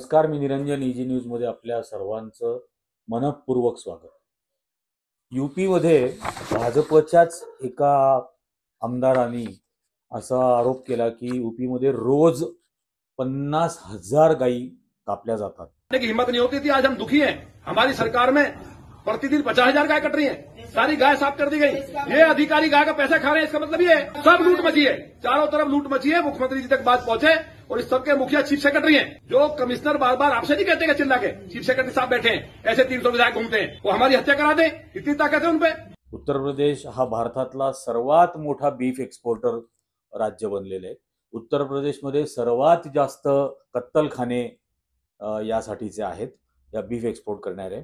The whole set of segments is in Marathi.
नमस्कार, मी निरंजन इजी न्यूज मध्ये आपल्या सर्वांचं मनपूर्वक स्वागत. यूपीमध्ये भाजपच्याच एका आमदारांनी असा आरोप केला की यूपीमध्ये रोज 50,000 गायी कापल्या जातात. की हिम्मत नहीं होती थी. आज हम दुखी हैं. हमारी सरकार में प्रतिदिन 50,000 गाय कट रही है. सारी गाय साफ कर दी गई. ये अधिकारी गाय का पैसा खा रहे हैं. इसका मतलब ये है सब लूट मची है. चारों तरफ लूट मची है. मुख्यमंत्री जी तक बात पहुंचे और इस सबके मुखिया चीफ सेक्रेटरी हैं. जो कमिश्नर बार बार आपसे नहीं कहते चिल्ला के चीफ सेक्रेटरी साहब बैठे हैं, ऐसे 300 विधायक घूमते हैं, वो हमारी हत्या करा दें. इतनी ताकत है उनपे. उत्तर प्रदेश हा भारतातला सर्वात मोठा बीफ एक्सपोर्टर राज्य बनलेले आहे. उत्तर प्रदेशमध्ये सर्वात जास्त कत्तलखाने यासाठीचे आहेत, या बीफ एक्सपोर्ट करणारे.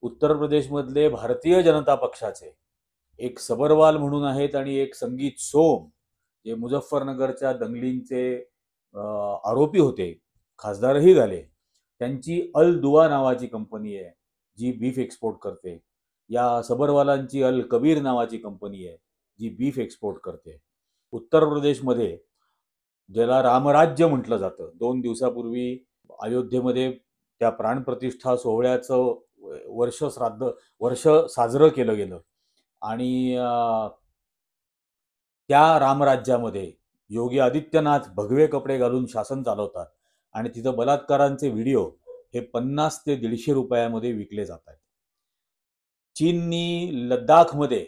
उत्तर प्रदेशमधले भारतीय जनता पक्षाचे एक सबरवाल म्हणून आहेत आणि एक संगीत सोम, जे मुझफ्फरनगरच्या दंगलींचे आरोपी होते, खासदारही झाले. त्यांची अल दुआ नावाची कंपनी आहे जी बीफ एक्सपोर्ट करते. या सबरवालांची अल कबीर नावाची कंपनी आहे जी बीफ एक्सपोर्ट करते. उत्तर प्रदेशमध्ये ज्याला रामराज्य म्हटलं जातं, 2 दिवसापूर्वी अयोध्येमध्ये त्या प्राणप्रतिष्ठा सोहळ्याचं वर्ष साजरं केलं गेलं आणि त्या रामराज्यामध्ये योगी आदित्यनाथ भगवे कपडे घालून शासन चालवतात आणि तिथं बलात्कारांचे व्हिडिओ हे 50 ते 150 रुपयामध्ये विकले जात आहेत. चीननी लद्दाखमध्ये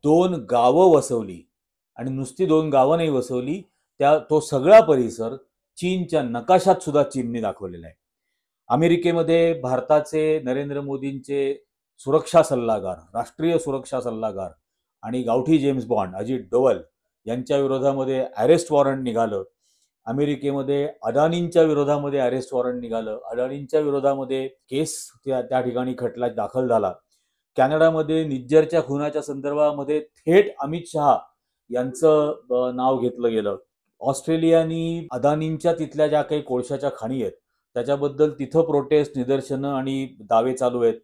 2 गावं वसवली आणि नुसती 2 गावं नाही वसवली, तो सगळा परिसर चीनच्या नकाशात सुद्धा चीनने दाखवलेला आहे. अमेरिकेमध्ये भारताचे नरेंद्र मोदींचे सुरक्षा सल्लागार, राष्ट्रीय सुरक्षा सल्लागार आणि गावठी जेम्स बॉन्ड अजित डोवल यांच्या विरोधामध्ये अरेस्ट वॉरंट निघालं. अमेरिकेमध्ये अदानींच्या विरोधामध्ये अरेस्ट वॉरंट निघालं. अदानींच्या विरोधामध्ये केस त्या ठिकाणी खटला दाखल झाला. कॅनडामध्ये निज्जरच्या खुनाच्या संदर्भामध्ये थेट अमित शहा यांचं नाव घेतलं गेलं. ऑस्ट्रेलियानी अदानींच्या तिथल्या ज्या काही कोळशाच्या खाणी आहेत त्याच्याबद्दल तिथं प्रोटेस्ट, निदर्शनं आणि दावे चालू आहेत.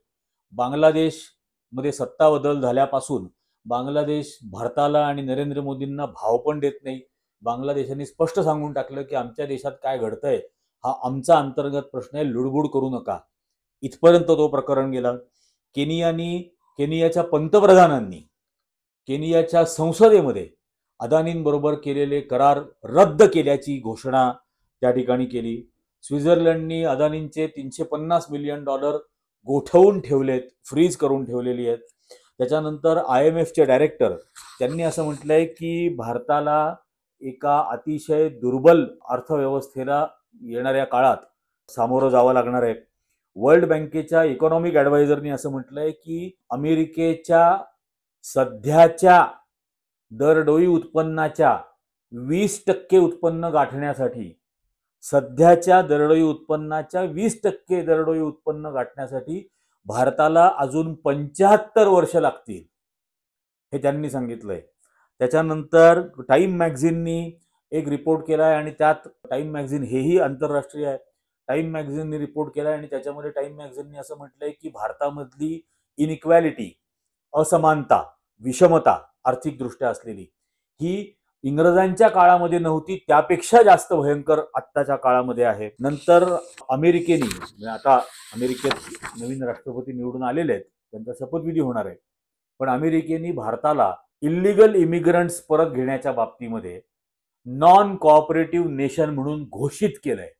बांगलादेशमध्ये सत्ता बदल झाल्यापासून बांगलादेश भारताला आणि नरेंद्र मोदींना भाव पण देत नाही. बांगलादेशाने स्पष्ट सांगून टाकलं की आमच्या देशात काय घडतंय हा आमचा अंतर्गत प्रश्न आहे, लुडबुड करू नका, इथपर्यंत तो प्रकरण गेला. केनियाच्या पंतप्रधानांनी केनियाच्या संसदेमध्ये अदानींबरोबर केलेले करार रद्द केल्याची घोषणा त्या ठिकाणी केली. स्वित्झर्लंडनी अदानींचे $350 मिलियन गोठवून ठेवलेत, फ्रीज करून ठेवलेली आहेत. त्याच्यानंतर IMFचे डायरेक्टर त्यांनी असं म्हटलंय की भारताला एका अतिशय दुर्बल अर्थव्यवस्थेला येणाऱ्या काळात सामोरं जावं लागणार आहे. वर्ल्ड बँकेच्या इकॉनॉमिक ॲडवायझरनी असं म्हटलंय की अमेरिकेच्या सध्याच्या दरडोई उत्पन्नाच्या 20% उत्पन्न गाठण्यासाठी, सध्याच्या दरडोई उत्पन्नाच्या 20% दरडोई उत्पन्न गाठण्यासाठी भारताला अजून 75 वर्ष लागतील, हे त्यांनी सांगितलंय. त्याच्यानंतर टाइम मॅगझिननी एक रिपोर्ट केलाय आणि त्यात टाइम मॅगझिन हेही आंतरराष्ट्रीय आहे. टाइम मॅगझिनने रिपोर्ट केलाय आणि त्याच्यामध्ये टाइम मॅगझिनने असं म्हटलंय की भारतामधली इनइक्वॅलिटी, असमानता, विषमता आर्थिकदृष्ट्या असलेली ही इंग्रजांच्या काळामध्ये नव्हती, त्यापेक्षा जास्त भयंकर आत्ताच्या काळामध्ये आहे. नंतर अमेरिकेने, आता अमेरिकेत नवीन राष्ट्रपती निवडून आलेले आहेत, त्यांचा शपथविधी होणार आहे, पण अमेरिकेने भारताला इल्लीगल इमिग्रंट्स परत घेण्याच्या बाबतीमध्ये नॉन कोऑपरेटिव्ह नेशन म्हणून घोषित केलंय.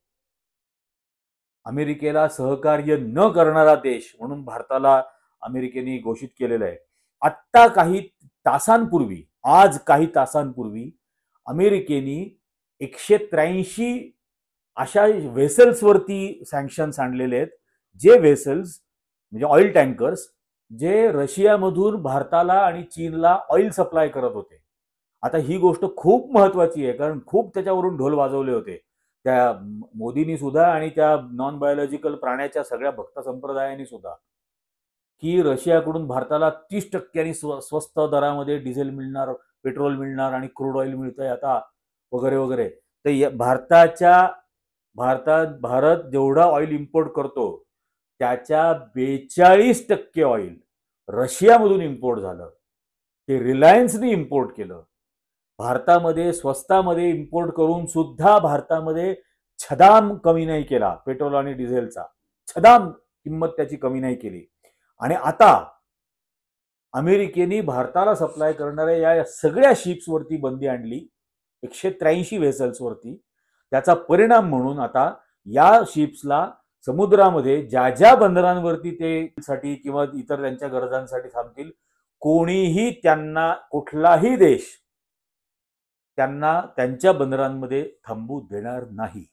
अमेरिकेला सहकार्य न करणारा देश म्हणून भारताला अमेरिकेने घोषित केलेलं आहे. आत्ता काही तासांपूर्वी अमेरिकेने 183 अशा व्हेसल्सवरती सँक्शन्स आणलेले आहेत, जे व्हेसल्स म्हणजे ऑइल टँकर्स जे रशियामधून भारताला आणि चीनला ऑइल सप्लाय करत होते. आता ही गोष्ट खूप महत्वाची आहे, कारण खूप त्याच्यावरून ढोल वाजवले होते त्या मोदींनी सुद्धा आणि त्या नॉन बायोलॉजिकल प्राण्याच्या सगळ्या भक्त संप्रदायांनी सुद्धा, की रशियाकडून भारताला 30% स्वस्त दरामध्ये डिझेल मिळणार, पेट्रोल मिळणार आणि क्रूड ऑइल मिळतंय आता वगैरे वगैरे. तर भारत जेवढा ऑइल इम्पोर्ट करतो त्याच्या 42% ऑइल रशियामधून इम्पोर्ट झालं. ते रिलायन्सने इम्पोर्ट केलं. भारतामध्ये स्वस्तामध्ये इम्पोर्ट करून सुद्धा भारतामध्ये छदाम कमी नाही केला पेट्रोल आणि डिझेलचा, छदाम किंमत त्याची कमी नाही केली. आणि आता अमेरिकेने भारताला सप्लाय करणाऱ्या या सगळ्या शिप्सवरती बंदी आणली, 183 व्हेसल्सवरती. त्याचा परिणाम म्हणून आता या शिप्सला समुद्रामध्ये ज्या ज्या बंदरांवरती ते साठी किंवा इतर त्यांच्या गरजांसाठी थांबतील, कोणीही त्यांना, कुठलाही देश त्यांना त्यांच्या बंदरांमध्ये थांबू देणार नाही.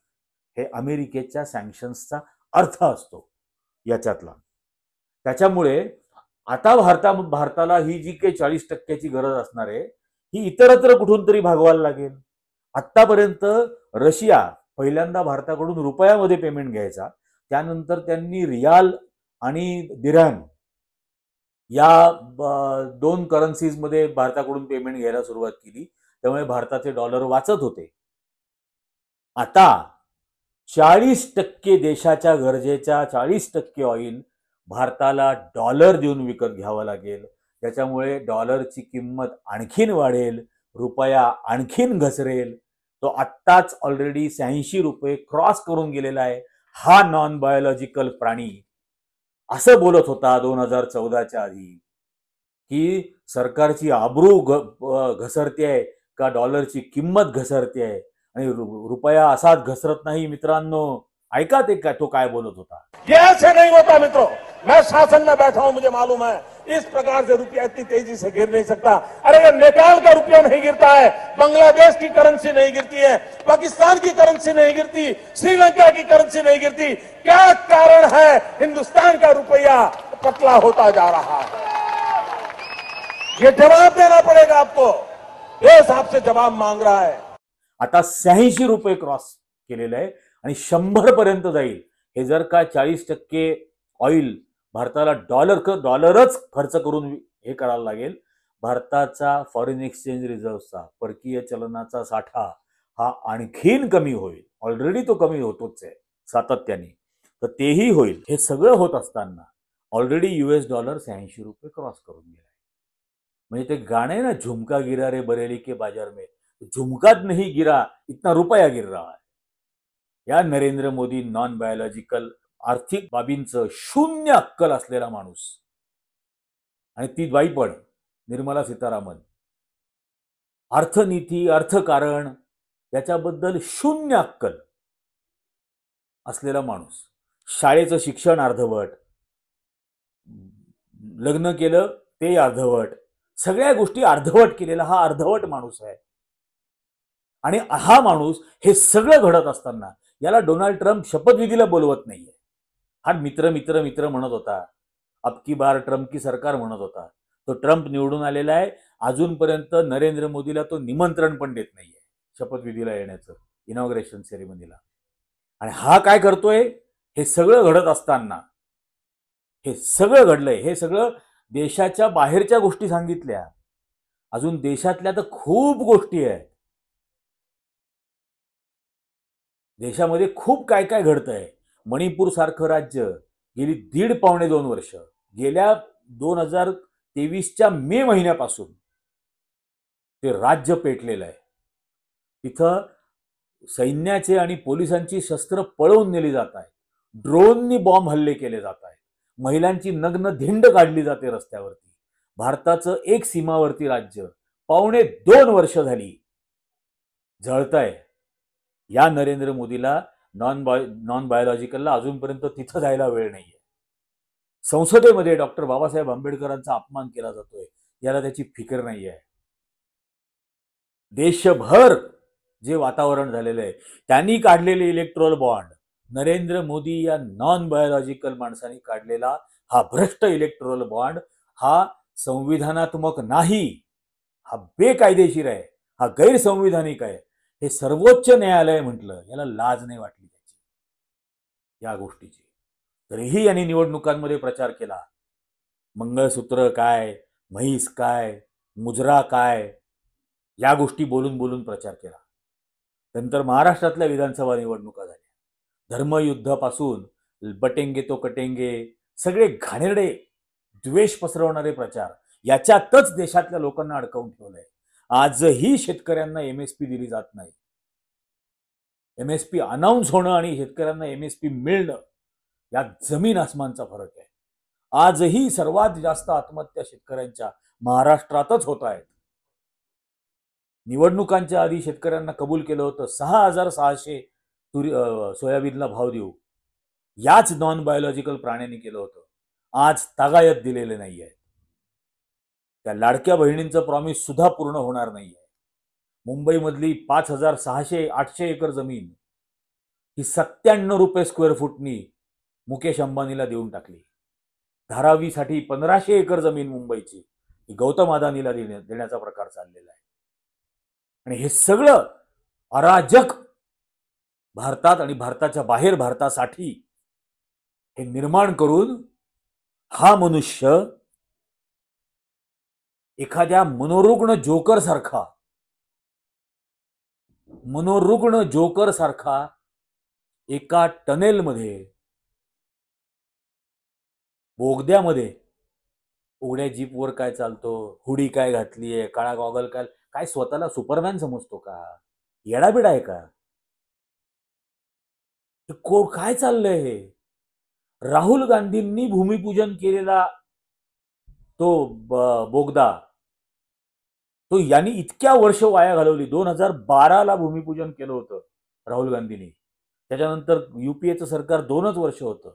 हे अमेरिकेच्या सँक्शन्सचा अर्थ असतो याच्यातला. त्याच्यामुळे आता भारताला ही जी काही 40% गरज असणार आहे ही इतरत्र कुठून तरी भागवायला लागेल. आतापर्यंत रशिया पहिल्यांदा भारताकडून रुपयामध्ये पेमेंट घ्यायचा, त्यानंतर त्यांनी रियाल आणि दिरहम या 2 करन्सीजमध्ये भारताकडून पेमेंट घ्यायला सुरुवात केली. त्यामुळे भारताचे डॉलर वाचत होते. आता 40% देशाच्या गरजेच्या 40% ऑइल भारताला डॉलर देऊन विकत घ्यावं लागेल. त्याच्यामुळे डॉलरची किंमत आणखीन वाढेल, रुपया आणखीन घसरेल. तो आत्ताच ऑलरेडी 86 रुपये क्रॉस करून गेलेला आहे. हा नॉन बायोलॉजिकल प्राणी असं बोलत होता 2014च्या आधी की सरकारची आबरू घसरते आहे का डॉलरची किंमत घसरते आहे, आणि रुपया असाच घसरत नाही. मित्रांनो, ऐका ते काय तो काय बोलत होता. ये ऐसे नहीं होता मित्रों, मैं शासन में बैठा हूं, मुझे मालूम है इस प्रकार से रुपया इतनी तेजी से गिर नहीं सकता. अरे ये नेपाल का रुपया नहीं गिरता है, बांग्लादेश की करेंसी नहीं गिरती है, पाकिस्तान की करेंसी नहीं गिरती, श्रीलंका की करेंसी नहीं गिरती. क्या कारण है हिंदुस्तान का रुपया पतला होता जा रहा है? ये जवाब देना पड़ेगा आपको. देश आपसे जवाब मांग रहा है. आता 86 रुपये क्रॉस केलेलं आहे आणि 100 पर्यंत जाईल. हे जर का 40% ऑइल भारताला डॉलरच खर्च करून हे करायला लागेल. भारताचा फॉरेन एक्सचेंज रिझर्व्हचा, परकीय चलनाचा साठा हा आणखीन कमी होईल. ऑलरेडी तो कमी होतोच आहे सातत्याने, तर तेही होईल. हे सगळं होत असताना ऑलरेडी US डॉलर 86 रुपये क्रॉस करून गेला. म्हणजे ते गाणे ना, झुमका गिरा रे बरेली के बाजार में, झुमकात नहीं गिरा, इतना रुपया गिर रहा है. या नरेंद्र मोदी नॉन बायोलॉजिकल आर्थिक बाबींचं शून्य अक्कल असलेला माणूस, आणि ती बाई पण निर्मला सीतारामन, अर्थनीती अर्थकारण याच्याबद्दल शून्य अक्कल असलेला माणूस. शाळेचं शिक्षण अर्धवट, लग्न केलं ते अर्धवट, सगळ्या गोष्टी अर्धवट केलेला हा अर्धवट माणूस आहे. आणि हा माणूस हे सगळं घडत असताना याला डोनाल्ड ट्रम्प शपथविधीला बोलवत नाहीये. हा मित्र मित्र मित्र म्हणत होता, अब की बार ट्रम्प की सरकार म्हणत होता. तो ट्रम्प निवडून आलेला आहे, अजूनपर्यंत नरेंद्र मोदीला तो निमंत्रण पण देत नाहीये शपथविधीला येण्याचं, इनॉग्रेशन सेरेमनीला. आणि हा काय करतोय? हे सगळं घडत असताना, हे सगळं घडलंय, हे सगळं देशाच्या बाहेरच्या गोष्टी सांगितल्या, अजून देशातल्या तर खूप गोष्टी आहेत. देशामध्ये खूप काय काय घडतंय. मणिपूर सारखं राज्य गेली 1.5-2 वर्ष, गेल्या 2023च्या मे महिन्यापासून ते राज्य पेटलेलं आहे. तिथं सैन्याचे आणि पोलिसांची शस्त्र पळवून नेली जात आहेत, ड्रोननी बॉम्ब हल्ले केले जात आहेत, महिलांची नग्न धिंड काढली जाते रस्त्यावरती. भारताचं एक सीमावर्ती राज्य 2.25 वर्ष झाली जळतंय. या नरेंद्र मोदीला नॉन बायोलॉजिकलला अजूनपर्यंत तिथं जायला वेळ नाहीये. संसदेमध्ये डॉक्टर बाबासाहेब आंबेडकरांचा अपमान केला जातोय, याला त्याची फिकर नाहीये. देशभर जे वातावरण झालेलं आहे, त्यांनी काढलेले इलेक्ट्रोल बॉन्ड, नरेंद्र मोदी या नॉन बायोलॉजिकल माणसांनी काढलेला हा भ्रष्ट इलेक्ट्रोल बॉन्ड हा संविधानात्मक नाही, हा बेकायदेशीर आहे, हा गैरसंविधानिक आहे. हे सर्वोच्च न्यायालय म्हटलं, याला लाज नाही वाटली त्याची या गोष्टीची. तरीही यांनी निवडणुकांमध्ये प्रचार केला. मंगळसूत्र काय, म्हैस काय, मुजरा काय, या गोष्टी बोलून बोलून प्रचार केला. नंतर महाराष्ट्रातल्या विधानसभा निवडणुका झाल्या. धर्मयुद्धापासून बटेंगे तो कटेंगे, सगळे घाणेरडे द्वेष पसरवणारे प्रचार, याच्यातच देशातल्या लोकांना अडकवून ठेवलंय. आजही शेतकऱ्यांना MSP दिली जात नाही. MSP अनाऊन्स होणं आणि शेतकऱ्यांना MSP मिळणं यात जमीन आसमानचा फरक आहे. आजही सर्वात जास्त आत्महत्या शेतकऱ्यांच्या महाराष्ट्रातच होत आहेत. निवडणुकांच्या आधी शेतकऱ्यांना कबूल केलं होतं 6,600 सोयाबीनला भाव देऊ. याच नॉन बायोलॉजिकल प्राण्यांनी केलं होतं. आज तागायत दिलेले नाहीये. त्या लाडक्या बहिणींचं प्रॉमिस सुद्धा पूर्ण होणार नाहीये. मुंबईमधली 5,600-800 एकर जमीन ही 97 रुपये स्क्वेअर फुटनी मुकेश अंबानीला देऊन टाकली. धारावीसाठी 1,500 एकर जमीन मुंबईची ही गौतम अदानीला देण्याचा प्रकार चाललेला आहे. आणि हे सगळं अराजक भारतात आणि भारताच्या बाहेर भारतासाठी हे निर्माण करून हा मनुष्य एखाद्या मनोरुग्ण जोकर सारखा एका टनेलमध्ये बोगद्यामध्ये उघड्या जीपवर काय चालतो, हुडी काय घातलीये, काळा गॉगल काय स्वतःला सुपरमॅन समजतो का? येडाबिडा आहे का? काय चाललंय हे? राहुल गांधींनी भूमिपूजन केलेला तो बोगदा तो यांनी इतक्या वर्ष वाया घालवली. 2012ला भूमिपूजन केलं होतं राहुल गांधींनी. त्याच्यानंतर UPAचं सरकार 2च वर्ष होतं.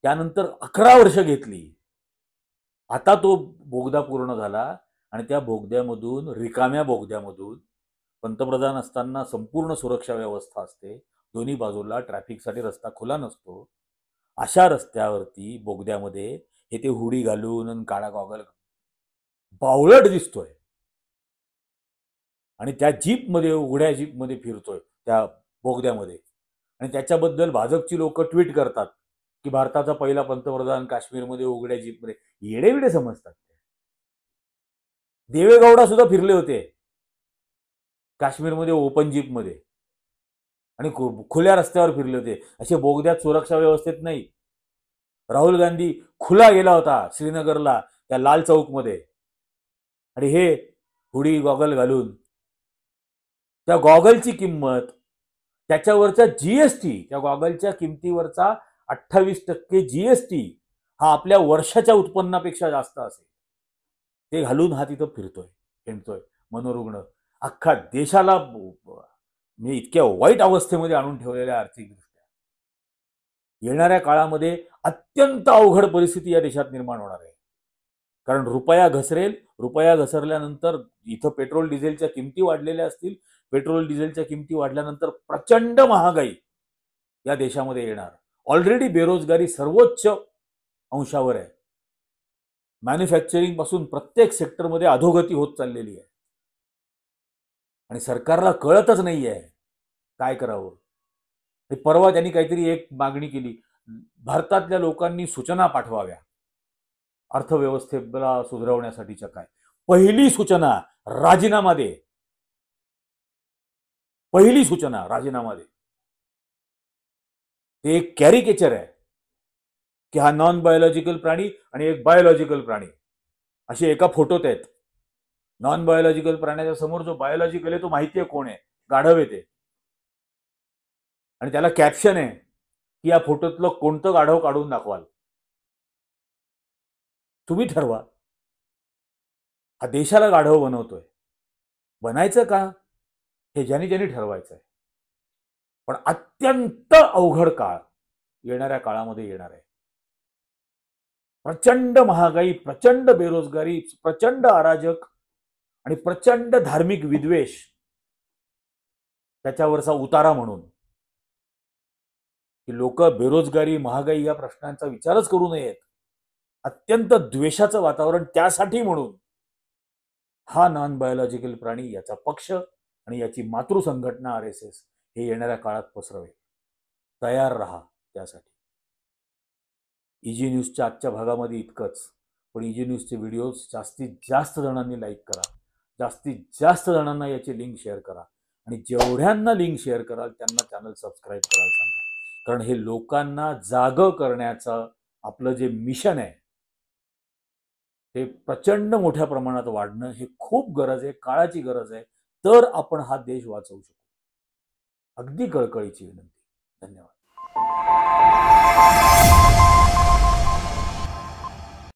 त्यानंतर 11 वर्ष घेतली. आता तो बोगदा पूर्ण झाला आणि त्या बोगद्यामधून, रिकाम्या बोगद्यामधून, पंतप्रधान असताना संपूर्ण सुरक्षा व्यवस्था असते, दोन्ही बाजूला ट्रॅफिकसाठी रस्ता खुला नसतो, अशा रस्त्यावरती बोगद्यामध्ये हे ते हुडी घालून आणि काळा गॉगल बावळट दिसतोय आणि त्या जीपमध्ये, उघड्या जीपमध्ये फिरतोय त्या बोगद्यामध्ये. आणि त्याच्याबद्दल भाजपची लोक ट्विट करतात की भारताचा पहिला पंतप्रधान काश्मीरमध्ये उघड्या जीपमध्ये. येडेविडे समजतात. देवेगौडा सुद्धा फिरले होते काश्मीरमध्ये ओपन जीपमध्ये आणि खुल्या रस्त्यावर फिरले होते. असे बोगद्यात सुरक्षा व्यवस्थेत नाही. राहुल गांधी खुला गेला होता श्रीनगरला त्या लाल चौकमध्ये आणि हे हुडी गॉगल घालून. त्या गॉगलची किंमत, त्याच्यावरचा GST, त्या गॉगलच्या किमतीवरचा 28% GST हा आपल्या वर्षाच्या उत्पन्नापेक्षा जास्त असेल. ते घालून हा तिथं फिरतोय, हिंडतोय मनोरुग्ण. अख्खा देशाला मी इतक्या वाईट अवस्थेमध्ये आणून ठेवलेल्या आर्थिकदृष्ट्या. येणाऱ्या काळामध्ये अत्यंत अवघड परिस्थिती या देशात निर्माण होणार आहे. कारण रुपया घसरेल. रुपया घसरल्यानंतर इथं पेट्रोल डिझेलच्या किमती वाढलेल्या असतील. पेट्रोल डिझेलच्या किमती वाढल्यानंतर प्रचंड महागाई या देशामध्ये येणार. ऑलरेडी बेरोजगारी सर्वोच्च अंशावर आहे. मॅन्युफॅक्चरिंग पासून प्रत्येक सेक्टरमध्ये अधोगती होत चाललेली आहे आणि सरकारला कळतच नाहीये काय करावं. परवा त्यांनी काहीतरी एक मागणी केली, भारतातल्या लोकांनी सूचना पाठवाव्या अर्थव्यवस्थेला सुधारवण्यासाठीच्या. काय पहिली सूचना राजीनामा दे. पहिली सूचना राजीनामा दे. ते एक कॅरिकेचर आहे की हा नॉन बायोलॉजिकल प्राणी आणि एक बायोलॉजिकल प्राणी असे एका फोटोत आहेत. नॉन बायोलॉजिकल प्राण्याच्या समोर जो बायोलॉजिकल आहे तो माहितीये कोण आहे, गाढव येते. आणि त्याला कॅप्शन आहे की या फोटोतलं कोणतं गाढव काढून दाखवाल, तुम्ही ठरवा. हा देशाला गाढव बनवतोय. बनायचं का हे ज्यांनी ठरवायचं आहे. पण अत्यंत अवघड काळ येणाऱ्या काळामध्ये येणार आहे. प्रचंड महागाई, प्रचंड बेरोजगारी, प्रचंड अराजक आणि प्रचंड धार्मिक विद्वेष त्याच्यावरचा उतारा म्हणून की लोक बेरोजगारी, महागाई या प्रश्नांचा विचारच करू नयेत. अत्यंत द्वेषाचं वातावरण त्यासाठी म्हणून हा नॉन बायोलॉजिकल प्राणी, याचा पक्ष आणि याची मातृ संघटना RSS हे येणाऱ्या काळात पसरवेल. तयार राहा त्यासाठी. EG न्यूजच्या आजच्या भागामध्ये इतकंच. पण EG न्यूजचे व्हिडिओज जास्तीत जास्त जणांनी लाईक करा, जास्तीत जास्त जणांना याची लिंक शेअर करा आणि जेवढ्यांना लिंक शेअर कराल त्यांना चॅनल सबस्क्राईब करायला सांगा. कारण हे लोकांना जागं करण्याचं आपलं जे मिशन आहे ते प्रचंड मोठ्या प्रमाणात वाढणं हे खूप गरज आहे, काळाची गरज आहे. तर आपण हा देश वाचवू शकतो. अगदी कळकळीची विनंती. धन्यवाद.